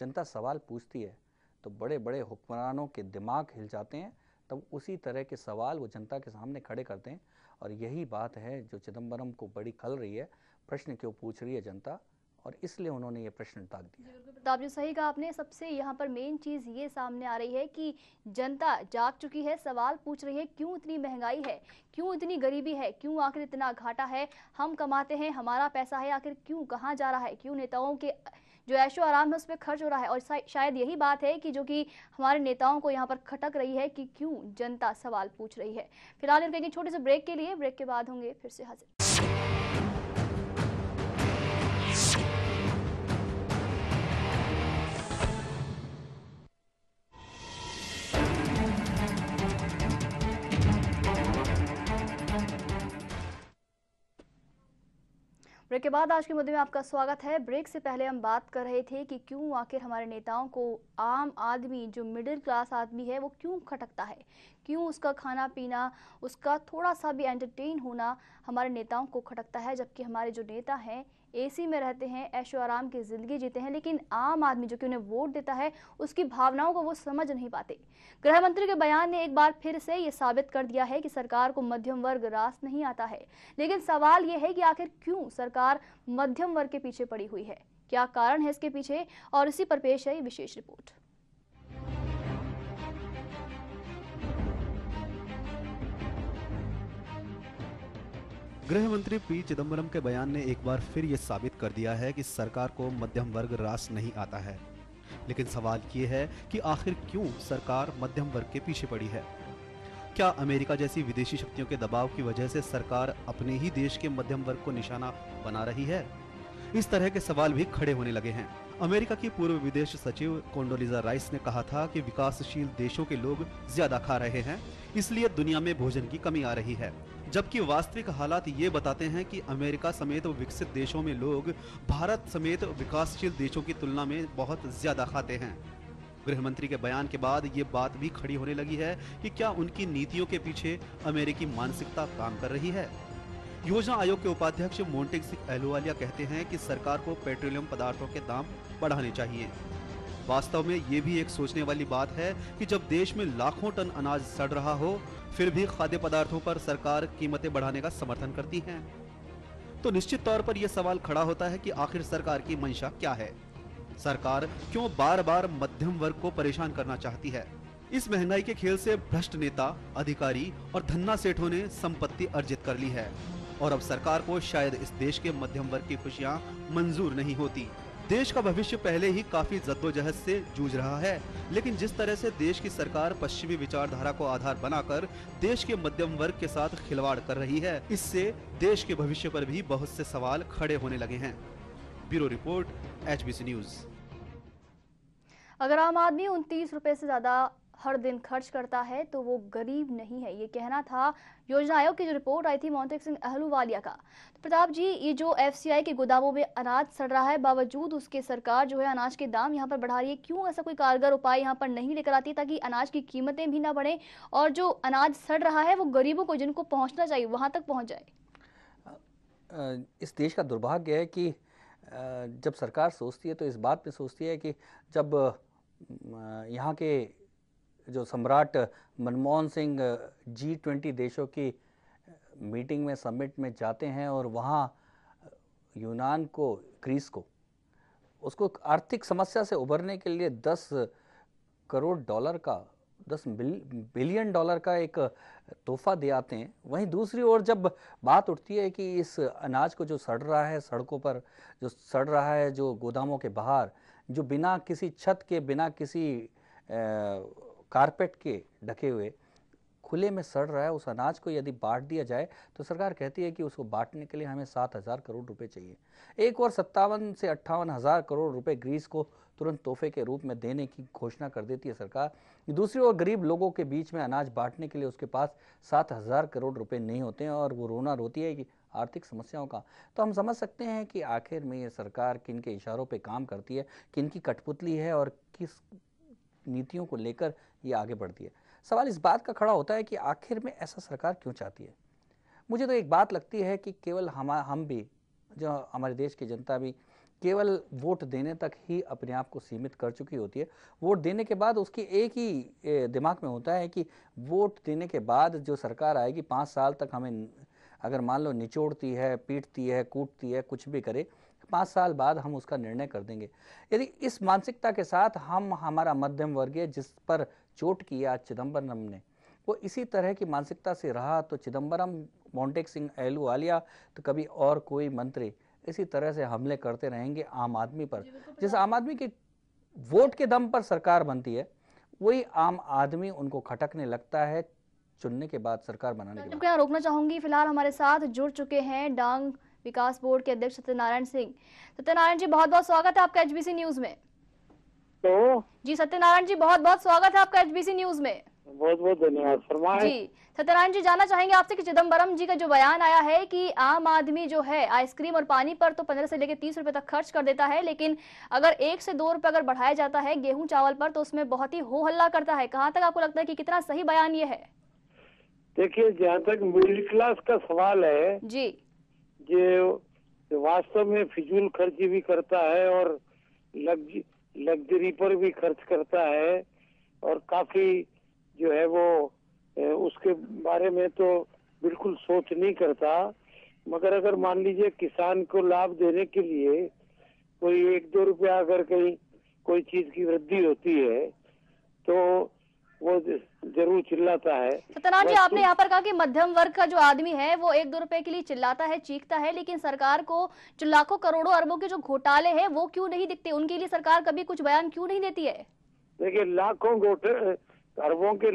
जनता सवाल पूछती है तो बड़े बड़े हुक्मरानों के दिमाग हिल जाते हैं, तब उसी तरह के सवाल वो जनता के सामने खड़े करते हैं। और यही बात है जो चिदम्बरम को बड़ी खल रही है, प्रश्न क्यों पूछ रही है जनता, और इसलिए उन्होंने ये प्रश्न टाक दिया। बिल्कुल प्रताप जी, सही कहा आपने। सबसे यहाँ पर मेन चीज ये सामने आ रही है कि जनता जाग चुकी है, सवाल पूछ रही है क्यों इतनी महंगाई है, क्यों इतनी गरीबी है, क्यों आखिर इतना घाटा है। हम कमाते हैं, हमारा पैसा है, आखिर क्यों कहाँ जा रहा है, क्यों नेताओं के जो ऐशो आराम है उस पर खर्च हो रहा है। और शायद यही बात है कि जो कि हमारे नेताओं को यहाँ पर खटक रही है कि क्यों जनता सवाल पूछ रही है। फिलहाल हम कहेंगे छोटे से ब्रेक के लिए, ब्रेक के बाद होंगे फिर से हाजिर। ब्रेक के बाद आज के मुद्दे में आपका स्वागत है। ब्रेक से पहले हम बात कर रहे थे कि क्यों आखिर हमारे नेताओं को आम आदमी, जो मिडिल क्लास आदमी है, वो क्यों खटकता है, क्यों उसका खाना पीना, उसका थोड़ा सा भी एंटरटेन होना हमारे नेताओं को खटकता है। जबकि हमारे जो नेता हैं एसी में रहते हैं, ऐशो आराम की जिंदगी जीते हैं, लेकिन आम आदमी जो कि उन्हें वोट देता है उसकी भावनाओं को वो समझ नहीं पाते। गृह मंत्री के बयान ने एक बार फिर से ये साबित कर दिया है कि सरकार को मध्यम वर्ग रास नहीं आता है। लेकिन सवाल ये है कि आखिर क्यों सरकार मध्यम वर्ग के पीछे पड़ी हुई है, क्या कारण है इसके पीछे, और इसी पर पेश है ये विशेष रिपोर्ट। गृह मंत्री पी चिदम्बरम के बयान ने एक बार फिर ये साबित कर दिया है कि सरकार को मध्यम वर्ग रास नहीं आता है। लेकिन सवाल ये है कि आखिर क्यों सरकार मध्यम वर्ग के पीछे पड़ी है। क्या अमेरिका जैसी विदेशी शक्तियों के दबाव की वजह से सरकार अपने ही देश के मध्यम वर्ग को निशाना बना रही है? इस तरह के सवाल भी खड़े होने लगे हैं। अमेरिका की पूर्व विदेश सचिव कोंडोलीजा राइस ने कहा था कि विकासशील देशों के लोग ज्यादा खा रहे हैं, इसलिए दुनिया में भोजन की कमी आ रही है। जबकि वास्तविक हालात ये बताते हैं कि अमेरिका समेत विकसित देशों में लोग भारत समेत विकासशील देशों की तुलना में बहुत ज्यादा खाते हैं। गृह मंत्री के बयान के बाद ये बात भी खड़ी होने लगी है कि क्या उनकी नीतियों के पीछे अमेरिकी मानसिकता काम कर रही है। योजना आयोग के उपाध्यक्ष मोंटेग सिंह अहलूवालिया कहते हैं कि सरकार को पेट्रोलियम पदार्थों के दाम बढ़ाने चाहिए। वास्तव में ये भी एक सोचने वाली बात है कि जब देश में लाखों टन अनाज सड़ रहा हो, फिर भी खाद्य पदार्थों पर सरकार कीमतें बढ़ाने का समर्थन करती है। तो निश्चित तौर पर यह सवाल खड़ा होता है कि आखिर सरकार की मंशा क्या है। सरकार क्यों बार बार मध्यम वर्ग को परेशान करना चाहती है। इस महंगाई के खेल से भ्रष्ट नेता, अधिकारी और धन्ना सेठों ने संपत्ति अर्जित कर ली है और अब सरकार को शायद इस देश के मध्यम वर्ग की खुशियां मंजूर नहीं होती। देश का भविष्य पहले ही काफी जद्दोजहद से जूझ रहा है, लेकिन जिस तरह से देश की सरकार पश्चिमी विचारधारा को आधार बनाकर देश के मध्यम वर्ग के साथ खिलवाड़ कर रही है, इससे देश के भविष्य पर भी बहुत से सवाल खड़े होने लगे हैं। Bureau report, HBC news. अगर आम आदमी 29 रुपए से ज्यादा हर दिन खर्च करता है तो वो गरीब नहीं है, ये कहना था योजना आयोग की जो रिपोर्ट आई थी मोंटेग सिंह अहलूवालिया का। तो प्रताप जी, ये जो एफसीआई के गोदामों में अनाज सड़ रहा है, बावजूद उसके सरकार जो है अनाज के दाम यहाँ पर बढ़ा रही है। क्यों ऐसा कोई कारगर उपाय यहाँ पर नहीं लेकर आती ताकि अनाज की कीमतें भी ना बढ़े और जो अनाज सड़ रहा है वो गरीबों को, जिनको पहुँचना चाहिए, वहाँ तक पहुँच जाए। इस देश का दुर्भाग्य है कि जब सरकार सोचती है तो इस बात पे सोचती है कि जब यहाँ के जो सम्राट मनमोहन सिंह G20 देशों की मीटिंग में, समिट में जाते हैं और वहाँ यूनान को, ग्रीस को, उसको आर्थिक समस्या से उभरने के लिए 10 करोड़ डॉलर का, 10 बिलियन डॉलर का एक तोहफा दे आते हैं। वहीं दूसरी ओर जब बात उठती है कि इस अनाज को जो सड़ रहा है सड़कों पर, जो सड़ रहा है जो गोदामों के बाहर, जो बिना किसी छत के, बिना किसी कारपेट के ढके हुए खुले में सड़ रहा है, उस अनाज को यदि बांट दिया जाए तो सरकार कहती है कि उसको बांटने के लिए हमें 7,000 करोड़ रुपए चाहिए। एक और 57 से 58 हज़ार करोड़ रुपए ग्रीस को तुरंत तोहफे के रूप में देने की घोषणा कर देती है सरकार। दूसरी ओर गरीब लोगों के बीच में अनाज बांटने के लिए उसके पास 7,000 करोड़ रुपए नहीं होते हैं और वो रोना रोती है कि आर्थिक समस्याओं का। तो हम समझ सकते हैं कि आखिर में ये सरकार किन के इशारों पे काम करती है, किन की कठपुतली है और किस नीतियों को लेकर ये आगे बढ़ती है। सवाल इस बात का खड़ा होता है कि आखिर में ऐसा सरकार क्यों चाहती है। मुझे तो एक बात लगती है कि केवल हम भी, जो हमारे देश की जनता भी, केवल वोट देने तक ही अपने आप को सीमित कर चुकी होती है। वोट देने के बाद उसकी एक ही दिमाग में होता है कि वोट देने के बाद जो सरकार आएगी 5 साल तक हमें अगर मान लो निचोड़ती है, पीटती है, कूटती है, कुछ भी करे, 5 साल बाद हम उसका निर्णय कर देंगे। यदि इस मानसिकता के साथ हम हमारा मध्यम वर्गीय जिस पर चोट किया चिदम्बरम ने, वो इसी तरह की मानसिकता से रहा तो चिदम्बरम, मोंटेक सिंह अहलूवालिया तो कभी और कोई मंत्री इसी तरह से हमले करते रहेंगे आम आदमी पर। जिस आम आदमी के वोट के दम पर सरकार बनती है, वही आम आदमी उनको खटकने लगता है चुनने के बाद, सरकार बनाने के बाद। यहाँ रोकना चाहूंगी, फिलहाल हमारे साथ जुड़ चुके हैं डांग विकास बोर्ड के अध्यक्ष सत्यनारायण सिंह। सत्यनारायण जी, बहुत बहुत स्वागत है आपका एचबीसी न्यूज में। तो जी सत्यनारायण जी, बहुत बहुत स्वागत है आपका एचबीसी न्यूज में। बहुत बहुत धन्यवाद। फरमाएं। जी सत्यनारायण जी, जानना चाहेंगे आपसे कि चिदम्बरम जी का जो बयान आया है कि आम आदमी जो है आइसक्रीम और पानी पर तो 15 से लेकर 30 रुपए तक खर्च कर देता है, लेकिन अगर 1 से 2 रुपए अगर बढ़ाया जाता है गेहूं चावल पर तो उसमें बहुत ही हो हल्ला करता है। कहाँ तक आपको लगता है कि कितना सही बयान ये है? देखिए, जहाँ तक मिडिल क्लास का सवाल है जी, जो वास्तव में फिजूल खर्ची भी करता है और लग्जरी पर भी खर्च करता है और काफी जो है वो उसके बारे में तो बिल्कुल सोच नहीं करता। मगर अगर मान लीजिए किसान को लाभ देने के लिए कोई 1-2 रुपया अगर कहीं कोई चीज की वृद्धि होती है तो वो जरूर चिल्लाता है। सत्यनारायण जी, आपने यहाँ पर कहा कि मध्यम वर्ग का जो आदमी है वो 1-2 रुपए के लिए चिल्लाता है, चीखता है, लेकिन सरकार को जो लाखों करोड़ों अरबों के जो घोटाले हैं वो क्यों नहीं दिखते? उनके लिए सरकार कभी कुछ बयान क्यों नहीं देती है? देखिए, लाखों अरबों के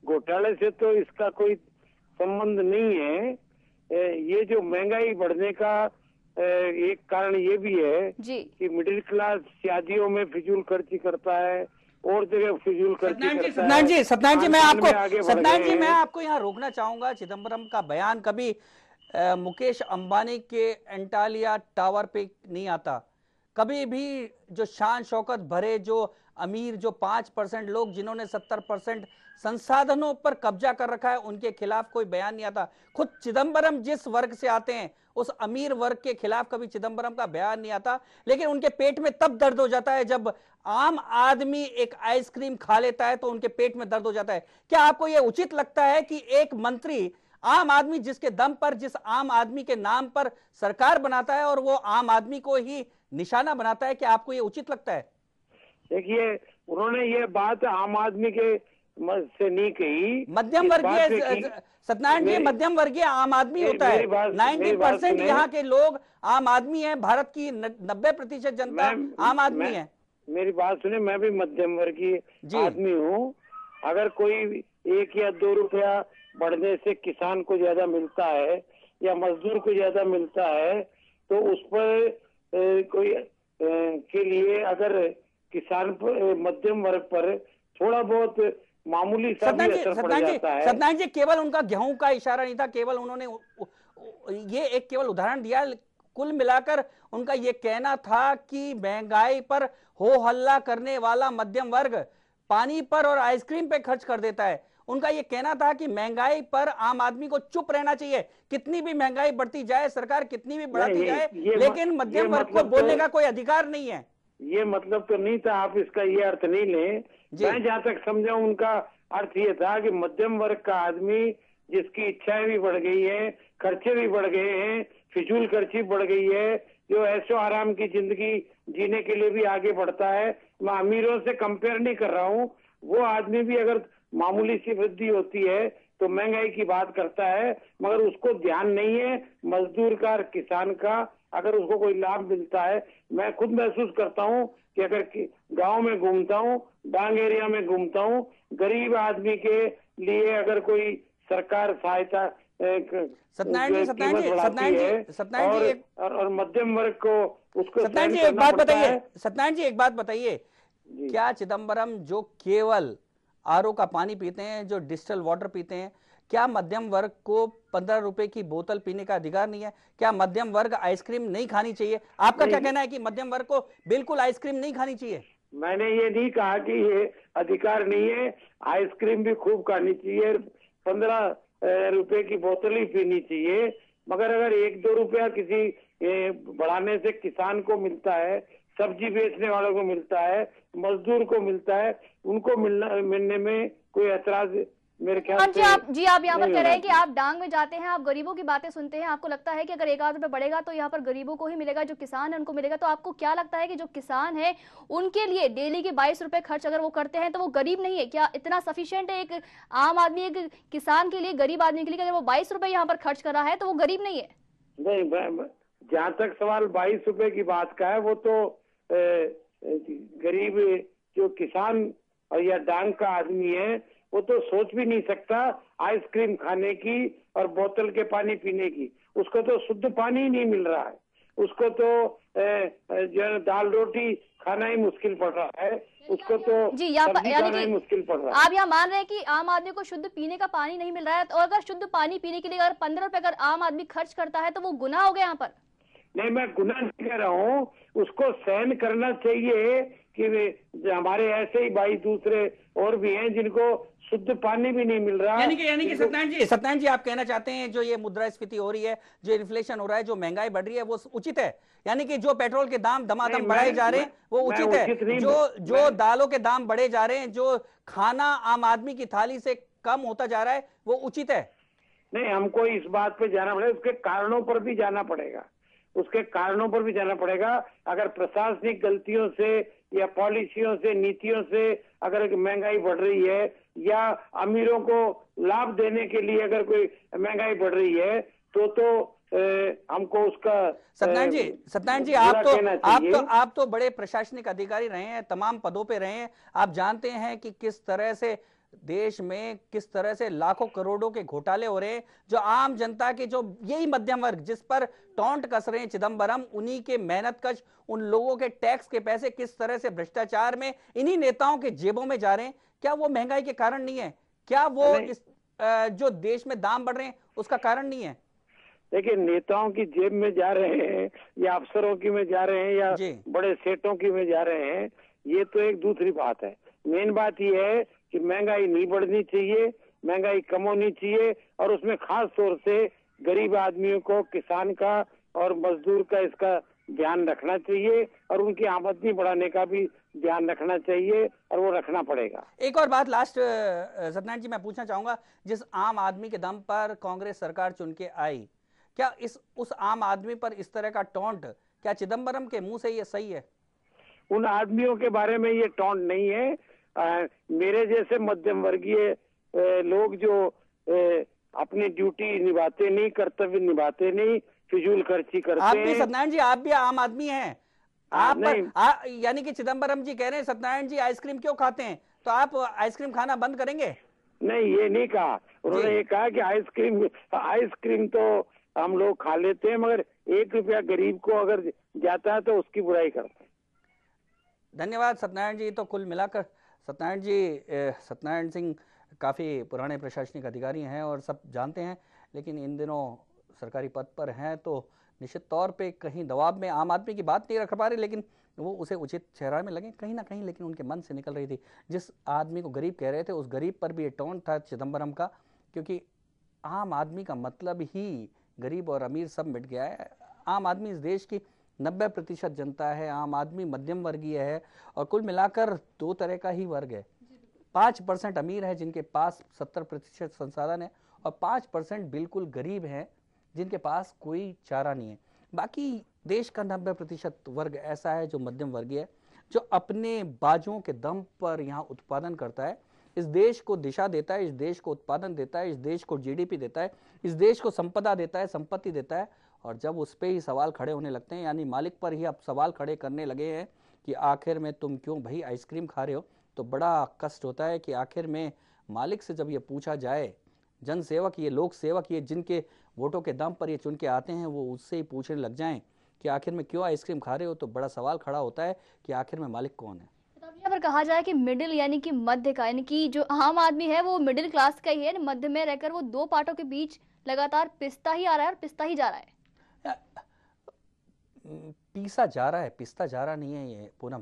घोटाले से तो इसका कोई संबंध नहीं है। ये जो महंगाई बढ़ने का एक कारण ये भी है जी कि मिडिल क्लास शादियों में फिजूल खर्ची करता है और जगह फिजूल खर्ची करता है। सत्यनारायण जी, मैं हैं। आपको यहाँ रोकना चाहूंगा। चिदम्बरम का बयान कभी मुकेश अंबानी के एंटालिया टावर पे नहीं आता। कभी भी जो शान शौकत भरे, जो अमीर, जो 5% लोग जिन्होंने 70% संसाधनों पर कब्जा कर रखा है, उनके खिलाफ कोई बयान नहीं आता। खुद चिदम्बरम जिस वर्ग से आते हैं उस अमीर वर्ग के खिलाफ कभी चिदम्बरम का बयान नहीं आता। लेकिन उनके पेट में तब दर्द हो जाता है जब आम आदमी एक आइसक्रीम खा लेता है तो उनके पेट में दर्द हो जाता है। क्या आपको यह उचित लगता है कि एक मंत्री, आम आदमी जिसके दम पर, जिस आम आदमी के नाम पर सरकार बनाता है और वो आम आदमी को ही निशाना बनाता है, क्या आपको ये उचित लगता है? देखिए, उन्होंने ये बात आम आदमी के से नहीं कही। मध्यम वर्गीय सत्यनारायण जी, मध्यम वर्गीय आम आदमी होता है। 90% यहाँ के लोग आम आदमी हैं। भारत की 90% जनता आम आदमी है। मेरी बात सुने, मैं भी मध्यम वर्गीय आदमी हूँ। अगर कोई 1 या 2 रुपया बढ़ने से किसान को ज्यादा मिलता है या मजदूर को ज्यादा मिलता है तो उस पर कोई के लिए अगर किसान पर, मध्यम वर्ग पर थोड़ा बहुत मामूली सा भी असर पड़ जाता है। सत्यनारायण जी, केवल उनका गेहूं का इशारा नहीं था, केवल उन्होंने ये एक केवल उदाहरण दिया। कुल मिलाकर उनका ये कहना था कि महंगाई पर हो हल्ला करने वाला मध्यम वर्ग पानी पर और आइसक्रीम पे खर्च कर देता है। उनका ये कहना था कि महंगाई पर आम आदमी को चुप रहना चाहिए, कितनी भी महंगाई बढ़ती जाए, सरकार कितनी भी बढ़ाती जाए, लेकिन मध्यम वर्ग को बोलने का कोई अधिकार नहीं है। ये मतलब तो नहीं था, आप इसका ये अर्थ नहीं लें। मैं जहाँ तक समझा उनका अर्थ ये था कि मध्यम वर्ग का आदमी जिसकी इच्छाएं भी बढ़ गई है, खर्चे भी बढ़ गए हैं, फिजूल खर्ची बढ़ गई है, जो ऐशो आराम की जिंदगी जीने के लिए भी आगे बढ़ता है। मैं अमीरों से कंपेयर नहीं कर रहा हूँ। वो आदमी भी अगर मामूली सी वृद्धि होती है तो महंगाई की बात करता है, मगर उसको ध्यान नहीं है मजदूर का और किसान का। अगर उसको कोई लाभ मिलता है, मैं खुद महसूस करता हूँ कि अगर गांव में घूमता हूँ, डांग एरिया में घूमता हूँ, गरीब आदमी के लिए अगर कोई सरकार सहायता सत्यनारायण जी, और मध्यम वर्ग को उसको सत्यनारायण जी एक बात बताइए, सत्यनारायण जी एक बात बताइए, क्या चिदम्बरम जो केवल आरओ का पानी पीते हैं, जो डिस्टिल वाटर पीते हैं, क्या मध्यम वर्ग को 15 रुपए की बोतल पीने का अधिकार नहीं है? क्या मध्यम वर्ग आइसक्रीम नहीं खानी चाहिए? आपका क्या कहना है कि मध्यम वर्ग को बिल्कुल आइसक्रीम नहीं खानी चाहिए? मैंने ये नहीं कहा कि ये अधिकार नहीं है। आइसक्रीम भी खूब खानी चाहिए, 15 रुपए की बोतल ही पीनी चाहिए। मगर अगर 1-2 रुपया किसी ये बढ़ाने से किसान को मिलता है, सब्जी बेचने वालों को मिलता है, मजदूर को मिलता है, उनको मिलने में कोई ऐतराज मेरे ख्याल से आप यहाँ पर नहीं कह रहे हैं होगा। कि आप डांग में जाते हैं, आप गरीबों की बातें सुनते हैं, आपको लगता है कि अगर 1 आध रुपए बढ़ेगा तो यहाँ पर गरीबों को ही मिलेगा, जो किसान है उनको मिलेगा। तो आपको क्या लगता है कि जो किसान है उनके लिए डेली के 22 रुपए खर्च अगर वो करते हैं तो वो गरीब नहीं है क्या? इतना सफिशियंट है एक आम आदमी, एक किसान के लिए, गरीब आदमी के लिए, अगर वो 22 रुपए यहाँ पर खर्च कर रहा है तो वो गरीब नहीं है? नहीं, जहां तक सवाल 22 रुपए की बात का है, वो तो गरीब जो किसान और या डांग का आदमी है वो तो सोच भी नहीं सकता आइसक्रीम खाने की और बोतल के पानी पीने की। उसको तो शुद्ध पानी ही नहीं मिल रहा है, उसको तो जो है दाल रोटी खाना ही मुश्किल पड़ रहा है, उसको तो जी, सब्जी खाना ही मुश्किल पड़ रहा है। आप यहाँ मान रहे हैं कि आम आदमी को शुद्ध पीने का पानी नहीं मिल रहा है, और अगर शुद्ध पानी पीने के लिए अगर 15 रुपए अगर आम आदमी खर्च करता है तो वो गुनाह हो गया यहाँ पर? नहीं, मैं गुनाह नहीं कह रहा हूँ, उसको सहन करना चाहिए कि हमारे ऐसे ही भाई दूसरे और भी हैं जिनको शुद्ध पानी भी नहीं मिल रहा। यानी कि सत्यनारायण जी आप कहना चाहते हैं जो ये मुद्रास्फीति हो रही है, जो इन्फ्लेशन हो रहा है, जो महंगाई बढ़ रही है, वो उचित है? यानी कि जो पेट्रोल के दाम दमादम बढ़ाए जा रहे हैं वो उचित है? जो दालों के दाम बढ़े जा रहे हैं, जो खाना आम आदमी की थाली से कम होता जा रहा है, वो उचित है? नहीं, हमको इस बात पे जाना पड़ेगा, उसके कारणों पर भी जाना पड़ेगा, उसके कारणों पर भी जाना पड़ेगा। अगर प्रशासनिक गलतियों से या पॉलिसियों से, नीतियों से अगर महंगाई बढ़ रही है, या अमीरों को लाभ देने के लिए अगर कोई महंगाई बढ़ रही है तो हमको उसका सत्यनारायण जी आप तो बड़े प्रशासनिक अधिकारी रहे हैं, तमाम पदों पे रहे हैं, आप जानते हैं कि किस तरह से देश में किस तरह से लाखों करोड़ों के घोटाले हो रहे हैं, जो आम जनता के, जो यही मध्यम वर्ग जिस पर टॉन्ट कस रहे हैं चिदंबरम, उन्हीं के मेहनतकश उन लोगों के टैक्स के पैसे किस तरह से भ्रष्टाचार में इन्हीं नेताओं के जेबों में जा रहे हैं, क्या वो महंगाई के कारण नहीं है? क्या वो इस जो देश में दाम बढ़ रहे हैं उसका कारण नहीं है? देखिए, नेताओं की जेब में जा रहे हैं या अफसरों की में जा रहे हैं या बड़े सेठों की में जा रहे हैं, ये तो एक दूसरी बात है। मेन बात ये है कि महंगाई नहीं बढ़नी चाहिए, महंगाई कम होनी चाहिए, और उसमें खास तौर से गरीब आदमियों को, किसान का और मजदूर का इसका ध्यान रखना चाहिए, और उनकी आमदनी बढ़ाने का भी ध्यान रखना चाहिए, और वो रखना पड़ेगा। एक और बात लास्ट सत्यनारायण जी मैं पूछना चाहूंगा, जिस आम आदमी के दम पर कांग्रेस सरकार चुन के आई, क्या उस आम आदमी पर इस तरह का टॉन्ट क्या चिदंबरम के मुंह से ये सही है? उन आदमियों के बारे में ये टॉन्ट नहीं है। मेरे जैसे मध्यम वर्गीय लोग जो अपनी ड्यूटी निभाते नहीं, कर्तव्य निभाते नहीं, फिजूल खर्ची करते आप भी सत्यनारायण जी, आप भी आम आदमी हैं, आप यानी कि चिदंबरम जी कह रहे हैं सत्यनारायण जी आइसक्रीम क्यों खाते हैं, तो आप आइसक्रीम खाना बंद करेंगे? नहीं, ये नहीं कहा। उन्होंने ये कहा कि आइसक्रीम तो हम लोग खा लेते हैं, मगर 1 रुपया गरीब को अगर जाता है तो उसकी बुराई करते हैं। धन्यवाद सत्यनारायण जी। तो कुल मिलाकर सत्यनारायण सिंह काफ़ी पुराने प्रशासनिक अधिकारी हैं और सब जानते हैं, लेकिन इन दिनों सरकारी पद पर हैं तो निश्चित तौर पे कहीं दबाव में आम आदमी की बात नहीं रख पा रहे, लेकिन वो उसे उचित ठहराने में लगे कहीं ना कहीं, लेकिन उनके मन से निकल रही थी। जिस आदमी को गरीब कह रहे थे उस गरीब पर भी ये टोन था चिदंबरम का, क्योंकि आम आदमी का मतलब ही गरीब और अमीर सब मिट गया है। आम आदमी इस देश की 90% जनता है, आम आदमी मध्यम वर्गीय है, और कुल मिलाकर 2 तरह का ही वर्ग है। 5% अमीर है जिनके पास 70% संसाधन है, और 5% बिल्कुल गरीब हैं जिनके पास कोई चारा नहीं है। बाकी देश का 90% वर्ग ऐसा है जो मध्यम वर्गीय है, जो अपने बाजुओं के दम पर यहाँ उत्पादन करता है, इस देश को दिशा देता है, इस देश को उत्पादन देता है, इस देश को जीडीपी देता है, इस देश को संपदा देता है, संपत्ति देता है। और जब उस पर ही सवाल खड़े होने लगते हैं, यानी मालिक पर ही अब सवाल खड़े करने लगे हैं कि आखिर में तुम क्यों भाई आइसक्रीम खा रहे हो, तो बड़ा कष्ट होता है कि आखिर में मालिक से जब ये पूछा जाए, जनसेवक, ये लोक सेवक, ये जिनके वोटों के दम पर ये चुन के आते हैं, वो उससे ही पूछने लग जाएं कि आखिर में क्यों आइसक्रीम खा रहे हो, तो बड़ा सवाल खड़ा होता है कि आखिर में मालिक कौन है। यहाँ पर कहा जाए कि मिडिल यानी कि मध्य का, यानी कि जो आम आदमी है वो मिडिल क्लास का ही है, मध्य में रहकर वो 2 पार्टों के बीच लगातार पिसता ही आ रहा है और पिसता ही जा रहा है। पीसा जा रहा है, पिसता जा रहा नहीं है ये पूनम,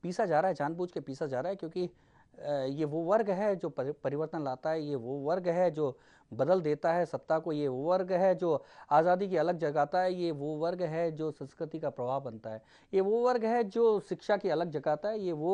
पीसा जा रहा है, जानबूझ के पीसा जा रहा है, क्योंकि ये वो वर्ग है जो परिवर्तन लाता है, ये वो वर्ग है जो बदल देता है सत्ता को, ये वो वर्ग है जो आज़ादी की अलग जगाता है, ये वो वर्ग है जो संस्कृति का प्रभाव बनता है, ये वो वर्ग है जो शिक्षा की अलग जगाता है, ये वो